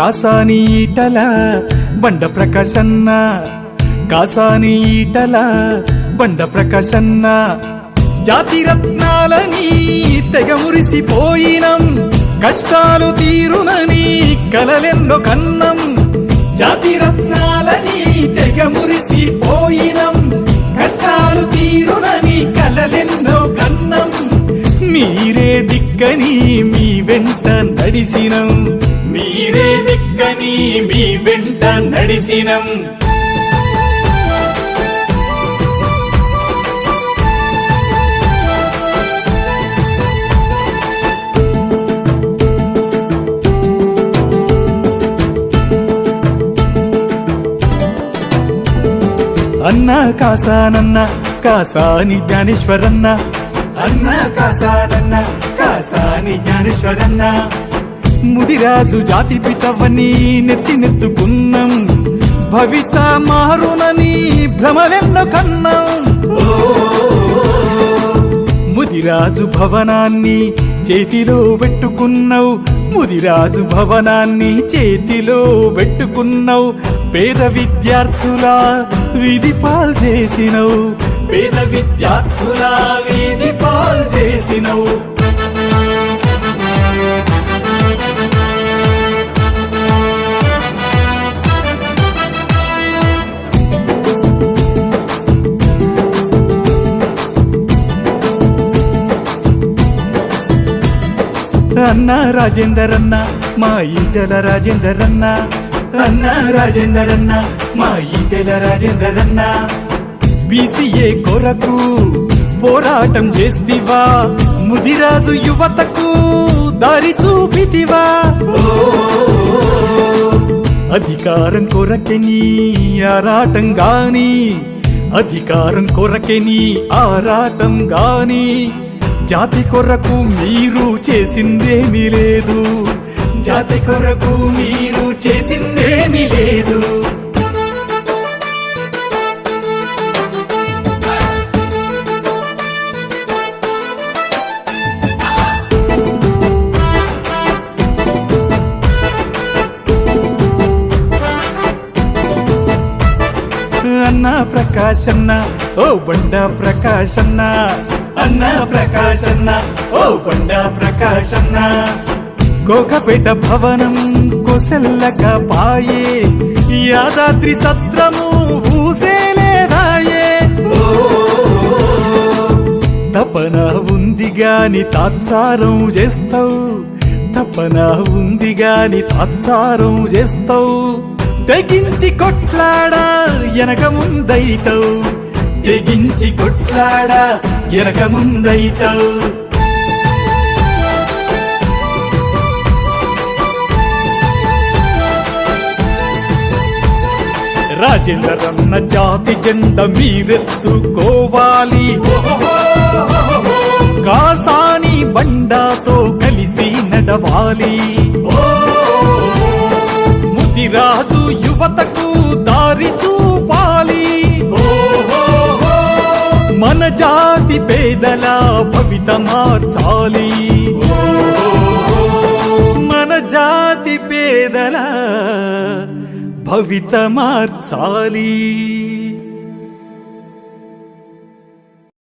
కాసాని ఈటల బండ ప్రకాశన్న, కాసాని ఈటల బండ ప్రకాశన్న. జాతి రత్నాలని తెగ మురిసిపోయినం, కష్టాలు తీరునని కలలెన్నో కన్నం. జాతి రత్నాలని తెగ మురిసిపోయినం, కష్టాలు తీరునని కలలెన్నో కన్నం. మీరే దిక్కని మీ వెంట నడిసినం, మీరే దిక్కని మీ వెంట నడిసినం. అన్నా కాసానన్న కాసాని జ్ఞానేశ్వరన్న, అన్నా కాసానన్న కాసాని జ్ఞానేశ్వరన్న. ముదిరాజు జాతి పితవని నెత్తినెత్తుకున్నాం, భవిత మారునని భ్రమలెన్నో కన్నాం. ముదిరాజు భవనాన్ని చేతిలో పెట్టుకున్నావు, ముదిరాజు భవనాన్ని చేతిలో పెట్టుకున్నావు. పేద విద్యార్థుల వీధి పాల్ చేసినవు, పేద విద్యార్థుల వీధి పాల్ చేసినవు. అన్నా రాజేందర్ అన్న మా ఈటెల రాజేందర్ అన్న, అన్నా రాజేందర్ అన్న మా ఈటెల రాజేందర్ అన్న. బీసీఏ కొరకు పోరాటం చేస్తివా, ముదిరాజు యువతకు దారి చూపితివా. అధికారం కొరకే నీ ఆరాటం గాని, అధికారం కొరకే నీ ఆరాటం గాని. జాతి కొరకు మీరు చేసిందేమీ లేదు, జాతి కొరకు మీరు చేసిందేమీ లేదు. అన్నా ప్రకాశన్న ఓ బండ ప్రకాశన్న, అన్నా ప్రకాశన్న ఓ బండ ప్రకాశన్న. కోకపేట భవనం కొసెల్లగా పాయే, యాదాద్రి సత్రము ఊసేలేదాయే. తపన ఉంది గాని తాత్సారం చేస్తావు, తపన ఉంది గాని తాత్సారం చేస్తావు. తెగించి కొట్లాడా ఎనక ముందైతావు, తెగించి కొట్లాడా ఎనక ముందైతావు. రాజేందర్ అన్న జాతి జెండా మీరెత్తుకోవాలి, కాసాని బండాతో కలిసి నడవాలి. ముదిరాజు యువతకు దారి చూపాలి, మన జాతి పేదల భవిత మార్చాలి, మన జాతి పేదల భవిత మార్చాలి.